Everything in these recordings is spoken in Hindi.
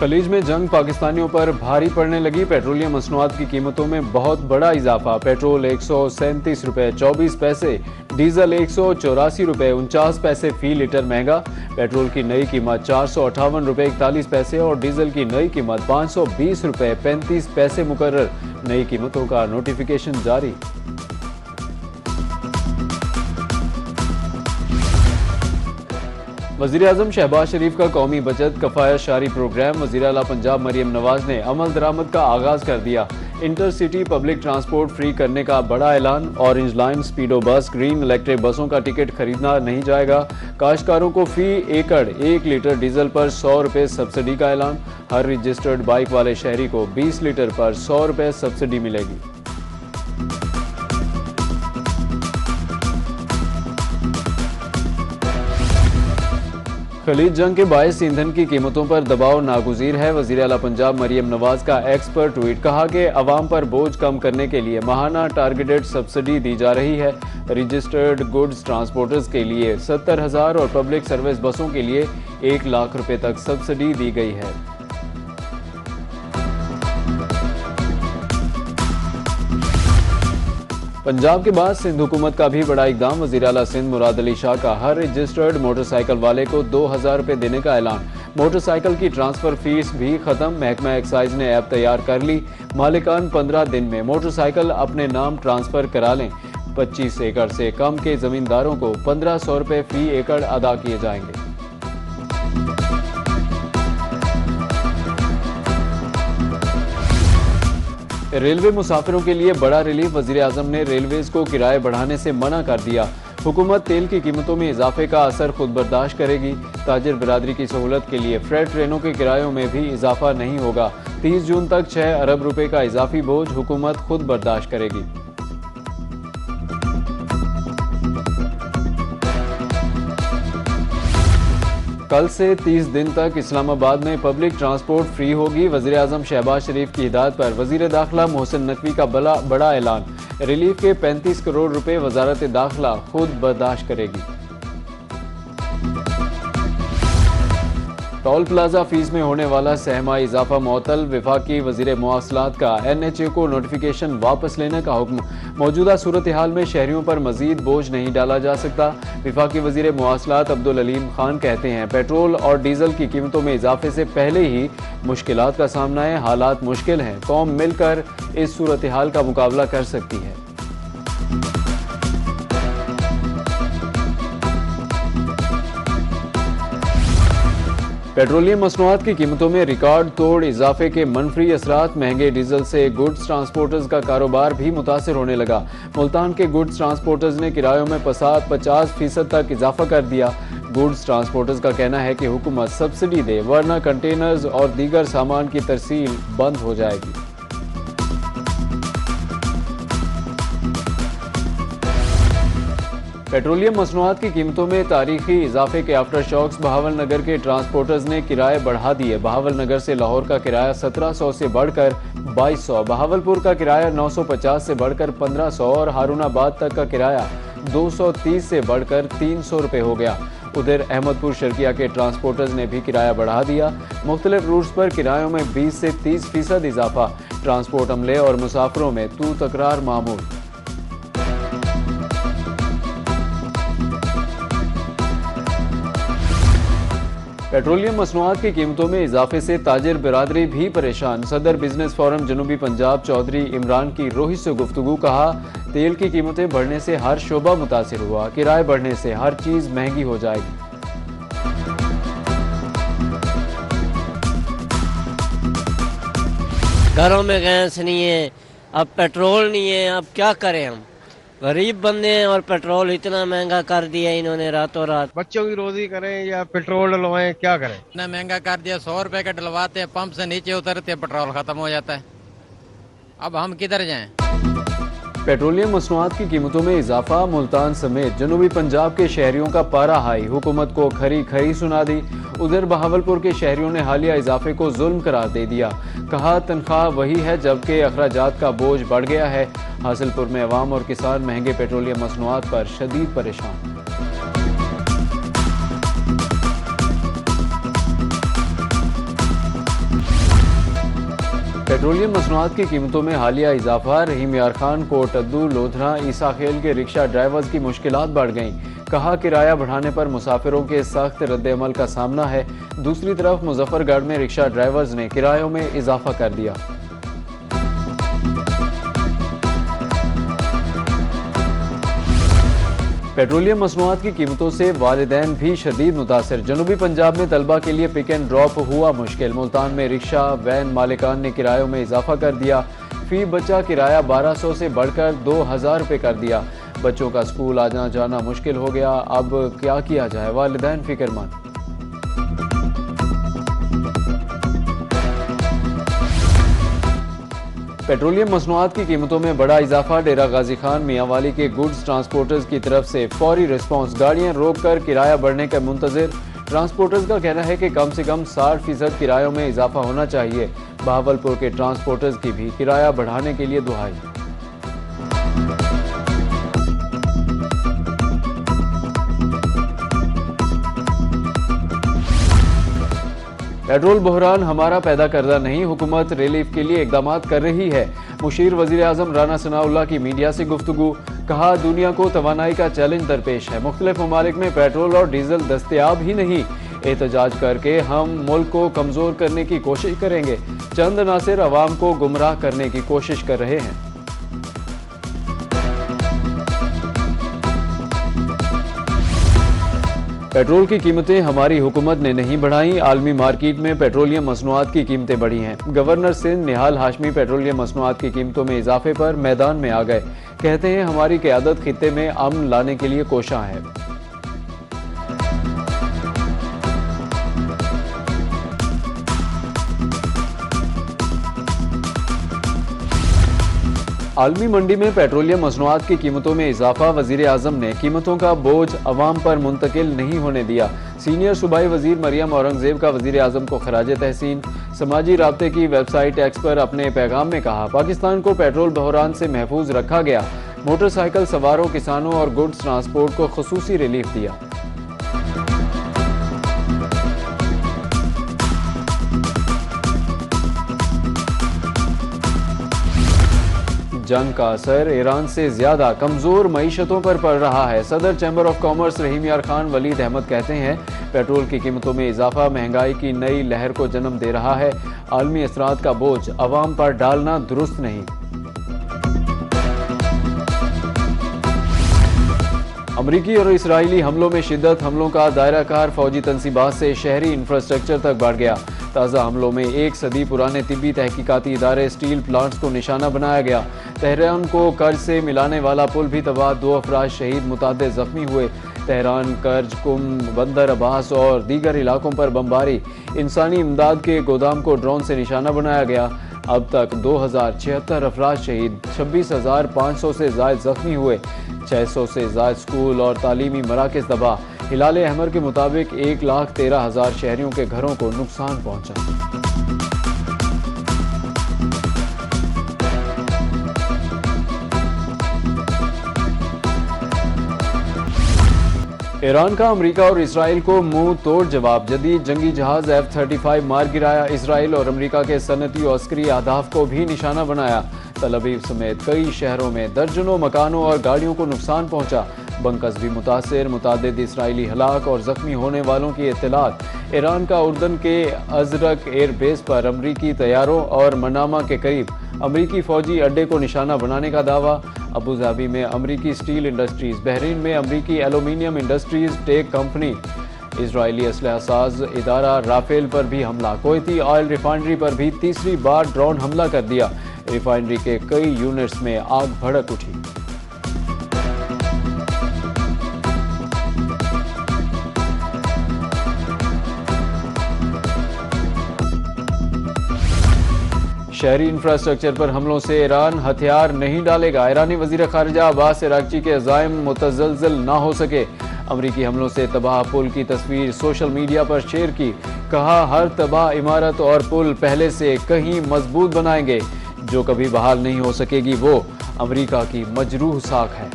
खलीज में जंग पाकिस्तानियों पर भारी पड़ने लगी। पेट्रोलियम मसनूआत की कीमतों में बहुत बड़ा इजाफा। पेट्रोल 137 रुपए 24 पैसे, डीजल 184 रुपए 49 पैसे फी लीटर महंगा। पेट्रोल की नई कीमत 458 रुपए 41 पैसे और डीजल की नई कीमत 520 रुपए 35 पैसे मुकर्रर। नई कीमतों का नोटिफिकेशन जारी। वज़ीर-ए-आज़म शहबाज शरीफ का कौमी बचत कफ़ायत शारी प्रोग्राम। वज़ीर-ए-आला पंजाब मरियम नवाज ने अमल दरामद का आगाज़ कर दिया। इंटरसिटी पब्लिक ट्रांसपोर्ट फ्री करने का बड़ा ऐलान। ऑरेंज लाइन, स्पीडो बस, ग्रीन इलेक्ट्रिक बसों का टिकट खरीदना नहीं जाएगा। काश्तकारों को फी एकड़ 1 लीटर डीजल पर 100 रुपये सब्सिडी का ऐलान। हर रजिस्टर्ड बाइक वाले शहरी को 20 लीटर पर 100 रुपये सब्सिडी मिलेगी। खलीज जंग के बायस ईंधन की कीमतों पर दबाव नागुज़ीर है। वज़ीर-ए-आला पंजाब मरियम नवाज का एक्स पर ट्वीट। कहा कि अवाम पर बोझ कम करने के लिए माहाना टारगेटेड सब्सिडी दी जा रही है। रजिस्टर्ड गुड्स ट्रांसपोर्टर्स के लिए 70,000 और पब्लिक सर्विस बसों के लिए 1 लाख रुपए तक सब्सिडी दी गई है। पंजाब के बाद सिंध हुकूमत का भी बड़ा इकदाम। वज़ीर-ए-आला सिंध मुराद अली शाह का हर रजिस्टर्ड मोटरसाइकिल वाले को 2,000 रुपये देने का ऐलान। मोटरसाइकिल की ट्रांसफर फीस भी खत्म। महकमा एक्साइज ने ऐप तैयार कर ली। मालिकान 15 दिन में मोटरसाइकिल अपने नाम ट्रांसफर करा लें। 25 एकड़ से कम के जमींदारों को 1500 रुपये फी एकड़ अदा किए जाएंगे। रेलवे मुसाफिरों के लिए बड़ा रिलीफ। वज़ीर-ए-आज़म ने रेलवेज को किराए बढ़ाने से मना कर दिया। हुकूमत तेल की कीमतों में इजाफे का असर खुद बर्दाश्त करेगी। ताजिर बिरादरी की सहूलत के लिए फ्रेट ट्रेनों के किरायों में भी इजाफा नहीं होगा। 30 जून तक 6 अरब रुपए का इजाफी बोझ हुकूमत खुद बर्दाश्त करेगी। कल से 30 दिन तक इस्लामाबाद में पब्लिक ट्रांसपोर्ट फ्री होगी। वज़ीर-ए-आज़म शहबाज शरीफ की हिदायत पर वज़ीर दाखिला मोहसिन नकवी का बड़ा ऐलान। रिलीफ के 35 करोड़ रुपए वज़ारत दाखिला खुद बर्दाश्त करेगी। टोल प्लाजा फीस में होने वाला सहमाई इजाफा मुअत्तल। वफाकी वज़ीर मवासलात का NHA को नोटिफिकेशन वापस लेने का हुक्म। मौजूदा सूरत हाल में शहरियों पर मजीद बोझ नहीं डाला जा सकता। वफाकी वज़ीर मवासलात अब्दुल अलीम खान कहते हैं पेट्रोल और डीजल की कीमतों में इजाफे से पहले ही मुश्किलात का सामना है। हालात मुश्किल हैं। कौम मिलकर इस सूरत हाल का मुकाबला कर सकती है। पेट्रोलियम मसनूआत की कीमतों में रिकॉर्ड तोड़ इजाफे के मनफी असरात। महंगे डीजल से गुड्स ट्रांसपोर्टर्स का कारोबार भी मुतासर होने लगा। मुल्तान के गुड्स ट्रांसपोर्टर्स ने किरायों में 50% तक इजाफा कर दिया। गुड्स ट्रांसपोर्टर्स का कहना है कि हुकूमत सब्सिडी दे वरना कंटेनर्स और दीगर सामान की तरसील बंद हो जाएगी। पेट्रोलियम मसनूआत की कीमतों में तारीखी इजाफे के आफ्टर शॉक्स। बहावल नगर के ट्रांसपोर्टर्स ने किराए बढ़ा दिए। बहावल नगर से लाहौर का किराया 1700 से बढ़कर 2200, बहावलपुर का किराया 950 से बढ़कर 1500 और हारूनाबाद तक का किराया 230 से बढ़कर 300 रुपये हो गया। उधर अहमदपुर शर्किया के ट्रांसपोर्टर्स ने भी किराया बढ़ा दिया। मुख्तलिफ रूट्स पर किरायों में 20 से 30% इजाफा। ट्रांसपोर्ट अमले और मुसाफिरों में तू तकरार मामूल। पेट्रोलियम मसनूआत की कीमतों में इजाफे से ताजिर बिरादरी भी परेशान। सदर बिजनेस फोरम जनूबी पंजाब चौधरी इमरान की रोहित से गुफ्तगू। कहा तेल की कीमतें बढ़ने से हर शोबा मुतासिर हुआ। किराए बढ़ने से हर चीज महंगी हो जाएगी। घरों में गैस नहीं है, अब पेट्रोल नहीं है, अब क्या करें हम? गरीब बंदे हैं और पेट्रोल इतना महंगा कर दिया इन्होंने रातों रात। बच्चों की रोजी करें या पेट्रोल डलवाएं, क्या करें? इतना महंगा कर दिया। 100 रुपए का डलवाते हैं, पंप से नीचे उतरते पेट्रोल खत्म हो जाता है। अब हम किधर जाएं? पेट्रोलियम मसनूआत की कीमतों में इजाफा। मुल्तान समेत जनूबी पंजाब के शहरियों का पारा हाई। हुकूमत को खरी खरी सुना दी। उधर बहावलपुर के शहरियों ने हालिया इजाफे को जुल्म करार दे दिया। कहा तनख्वाह वही है जबकि अखराजात का बोझ बढ़ गया है। हासिलपुर में अवाम और किसान महंगे पेट्रोलियम मसनूआत पर शदीद परेशान। पेट्रोलियम मसनूआत की कीमतों में हालिया इजाफा। रहीम यार खान, कोटद्दू, लोधरा, ईसा खेल के रिक्शा ड्राइवर्स की मुश्किलात बढ़ गईं। कहा किराया बढ़ाने पर मुसाफिरों के सख्त रद्द-ए-अमल का सामना है। दूसरी तरफ मुजफ्फरगढ़ में रिक्शा ड्राइवर्स ने किरायों में इजाफा कर दिया। पेट्रोलियम मसनूआत की कीमतों से वालिदैन भी शदीद मुतासर। जनूबी पंजाब में तलबा के लिए पिक एंड ड्रॉप हुआ मुश्किल। मुल्तान में रिक्शा वैन मालिकान ने किरायों में इजाफा कर दिया। फी बच्चा किराया 1200 से बढ़कर 2000 रुपये कर दिया। बच्चों का स्कूल आना जाना मुश्किल हो गया। अब क्या किया जाए, वालिदैन फिक्रमंद। पेट्रोलियम मसनूआत की कीमतों में बड़ा इजाफा। डेरा गाजी खान मियांवाली के गुड्स ट्रांसपोर्टर्स की तरफ से फौरी रिस्पांस। गाड़ियां रोककर किराया बढ़ने का मुंतजिर। ट्रांसपोर्टर्स का कहना है कि कम से कम 60% किरायों में इजाफा होना चाहिए। बहावलपुर के ट्रांसपोर्टर्स की भी किराया बढ़ाने के लिए दुहाई। पेट्रोल बहरान हमारा पैदा करदा नहीं, हुकूमत रिलीफ के लिए इकदाम कर रही है। मुशीर वजीर आजम राना सनाउल्लाह की मीडिया से गुफ्तगू। कहा दुनिया को तवानाई का चैलेंज दरपेश है। मुख्तलिफ ममालिक में पेट्रोल और डीजल दस्तयाब ही नहीं। एहतजाज करके हम मुल्क को कमजोर करने की कोशिश करेंगे। चंद अनासिर अवाम को गुमराह करने की कोशिश कर रहे हैं। पेट्रोल की कीमतें हमारी हुकूमत ने नहीं बढ़ाई। आलमी मार्केट में पेट्रोलियम मसनूआत की कीमतें बढ़ी हैं। गवर्नर सिंध निहाल हाशमी पेट्रोलियम मसनूआत की कीमतों में इजाफे पर मैदान में आ गए। कहते हैं हमारी क़यादत खित्ते में अमन लाने के लिए कोशां है। आलमी मंडी में पेट्रोलियम मसनूआत की कीमतों में इजाफा। वजीर आजम ने कीमतों का बोझ अवाम पर मुंतकिल नहीं होने दिया। सीनियर सूबाई वजीर मरियम औरंगजेब का वजीर आजम को खराज तहसीन। समाजी राब्ते की वेबसाइट एक्स पर अपने पैगाम में कहा पाकिस्तान को पेट्रोल बहरान से महफूज रखा गया। मोटरसाइकिल सवारों, किसानों और गुड्स ट्रांसपोर्ट को खुसूसी रिलीफ दिया। जंग का असर ईरान से ज्यादा कमजोर मईशतों पर पड़ रहा है। सदर चैम्बर ऑफ कॉमर्स रहीम यार खान वलीद अहमद कहते हैं पेट्रोल की कीमतों में इजाफा महंगाई की नई लहर को जन्म दे रहा है। आलमी असरात का बोझ अवाम पर डालना दुरुस्त नहीं। अमरीकी और इसराइली हमलों में शिद्दत। हमलों का दायरा कार फौजी तनसीबात से शहरी इंफ्रास्ट्रक्चर तक बढ़ गया। ताज़ा हमलों में 1 सदी पुराने तिब्बी तहकीकाती इदारे, स्टील प्लांट्स को निशाना बनाया गया। तेहरान को कर्ज से मिलाने वाला पुल भी तबाह, 2 अफराद शहीद, मुतादिद जख्मी हुए। तेहरान, कर्ज, कुम, बंदर अब्बास और दीगर इलाकों पर बमबारी। इंसानी इमदाद के गोदाम को ड्रोन से निशाना बनाया गया। अब तक 2076 अफराद शहीद, 26,500 से ज़ायद जख्मी हुए। 600 से ज़ायद स्कूल और तालीमी मराकज़ तबाह। हिलाल अहमर के मुताबिक 1,13,000 शहरियों के घरों को नुकसान पहुंचा। ईरान का अमेरिका और इसराइल को मुंह तोड़ जवाब। जदीद जंगी जहाज F-35 मार गिराया। इसराइल और अमेरिका के सनती और अस्करी अहदाफ को भी निशाना बनाया। तल अवीव समेत कई शहरों में दर्जनों मकानों और गाड़ियों को नुकसान पहुंचा। बंकस भी मुतासिर, मुतादिद इसराइली हलाक और जख्मी होने वालों की इत्तलात। ईरान का उर्दन के अजरक एयरबेस पर अमरीकी तैयारों और मनामा के करीब अमरीकी फौजी अड्डे को निशाना बनाने का दावा। अबू धाबी में अमरीकी स्टील इंडस्ट्रीज, बहरीन में अमरीकी aluminium industries tech company, Israeli असलहा साज इदारा राफेल पर भी हमला। कोयती ऑयल रिफाइनरी पर भी तीसरी बार ड्रोन हमला कर दिया। रिफाइनरी के कई यूनिट्स में आग भड़क उठी। शहरी इंफ्रास्ट्रक्चर पर हमलों से ईरान हथियार नहीं डालेगा। ईरानी वजीर खारिजा अब्बास इराक्ची के अज़ाइम मुतज़लज़ल ना हो सके। अमरीकी हमलों से तबाह पुल की तस्वीर सोशल मीडिया पर शेयर की। कहा हर तबाह इमारत और पुल पहले से कहीं मजबूत बनाएंगे। जो कभी बहाल नहीं हो सकेगी वो अमरीका की मजरूह साख है।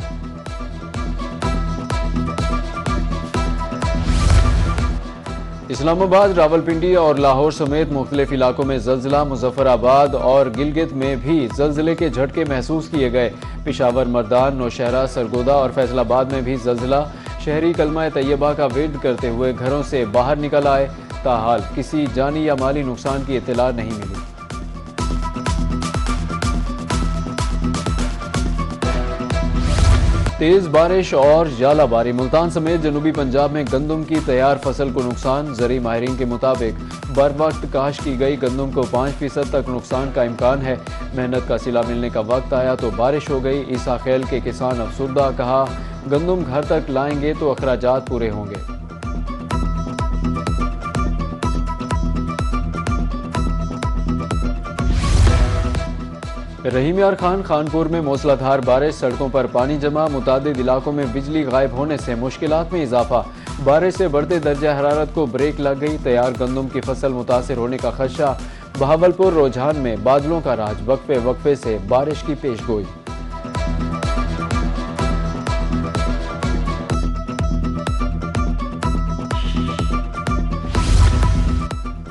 इस्लामाबाद, रावलपिंडी और लाहौर समेत मुख्तलिफ इलाकों में जल्जिला। मुजफ्फराबाद और गिलगित में भी जल्जिले के झटके महसूस किए गए। पेशावर, मर्दान, नौशहरा, सरगोदा और फैसलाबाद में भी जल्जिला। शहरी कलमा तैयबा का विर्द करते हुए घरों से बाहर निकल आए। ताहाल किसी जानी या माली नुकसान की इत्तला नहीं मिली। तेज बारिश और जालाबारी। मुल्तान समेत जनूबी पंजाब में गंदम की तैयार फसल को नुकसान। ज़री माहिरीन के मुताबिक बर वक्त काश की गई गंदम को 5% तक नुकसान का इम्कान है। मेहनत का सिला मिलने का वक्त आया तो बारिश हो गई। ईसा खेल के किसान अफसुर्दा, कहा गंदम घर तक लाएंगे तो अखराजात पूरे होंगे। रहीम यार खान, खानपुर में मूसलाधार बारिश, सड़कों पर पानी जमा। मुतादिद इलाकों में बिजली गायब होने से मुश्किलात में इजाफा। बारिश से बढ़ते दर्जा हरारत को ब्रेक लग गई। तैयार गंदम की फसल मुतासर होने का खदशा। बहावलपुर रोजान में बादलों का राज, वक्फे वक्फे से बारिश की पेशगोई।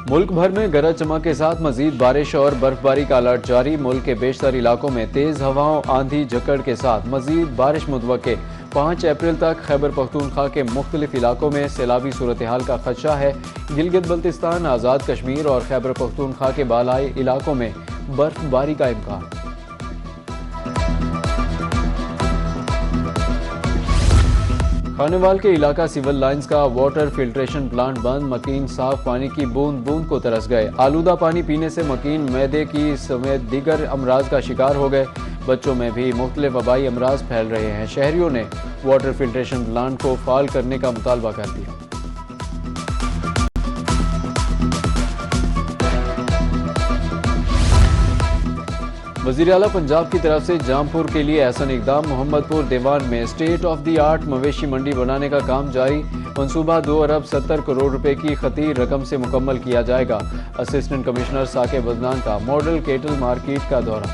मुल्क भर में गरज चमक के साथ मजीद बारिश और बर्फबारी का अलर्ट जारी। मुल्क के बेशतर इलाकों में तेज हवाओं, आंधी झकड़ के साथ मजीद बारिश मुतवक्के। 5 अप्रैल तक खैबर पख्तूनख्वा के मुख्तलिफ इलाकों में सैलाबी सूरत हाल का खदशा है। गिलगित बल्तिस्तान, आज़ाद कश्मीर और खैबर पख्तूनख्वा के बालाई इलाकों में बर्फबारी का इम्कान। खानेवाल के इलाका सिविल लाइंस का वाटर फिल्ट्रेशन प्लांट बंद। मकीन साफ पानी की बूंद बूंद को तरस गए। आलूदा पानी पीने से मकीन मैदे की समेत दीगर अमराज का शिकार हो गए। बच्चों में भी मुख्तलिफ वबाई अमराज फैल रहे हैं। शहरियों ने वाटर फिल्ट्रेशन प्लांट को फाल करने का मुतालबा कर दिया। वज़ीर आला पंजाब की तरफ से जामपुर के लिए एहसन इकदाम। मोहम्मदपुर देवान में स्टेट ऑफ द आर्ट मवेशी मंडी बनाने का काम जारी। मंसूबा 2 अरब 70 करोड़ रुपए की खती रकम से मुकम्मल किया जाएगा। असिस्टेंट कमिश्नर साके बदनान का मॉडल केटल मार्केट का दौरा।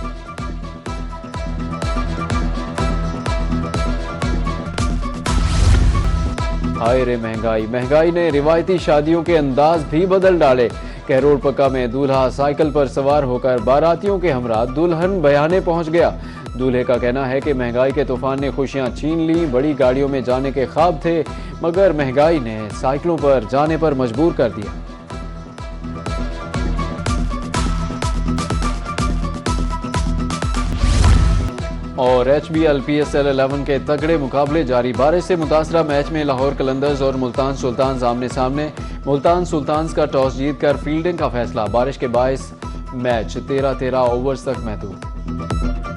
हाय रे महंगाई, महंगाई ने रिवायती शादियों के अंदाज भी बदल डाले। कहरोड़ पक्का में दूल्हा साइकिल पर सवार होकर बारातियों के हमरा दुल्हन बयाने पहुंच गया। दूल्हे का कहना है कि महंगाई के तूफान ने खुशियां छीन ली। बड़ी गाड़ियों में जाने के ख्वाब थे, मगर महंगाई ने साइकिलों पर जाने पर मजबूर कर दिया। और HBL PSL 11 के तगड़े मुकाबले जारी। बारिश से मुतासरा मैच में लाहौर कलंदर्स और मुल्तान सुल्तान्स आमने सामने। मुल्तान सुल्तान्स का टॉस जीतकर फील्डिंग का फैसला। बारिश के बायस मैच 13-13 ओवर्स तक महदूद।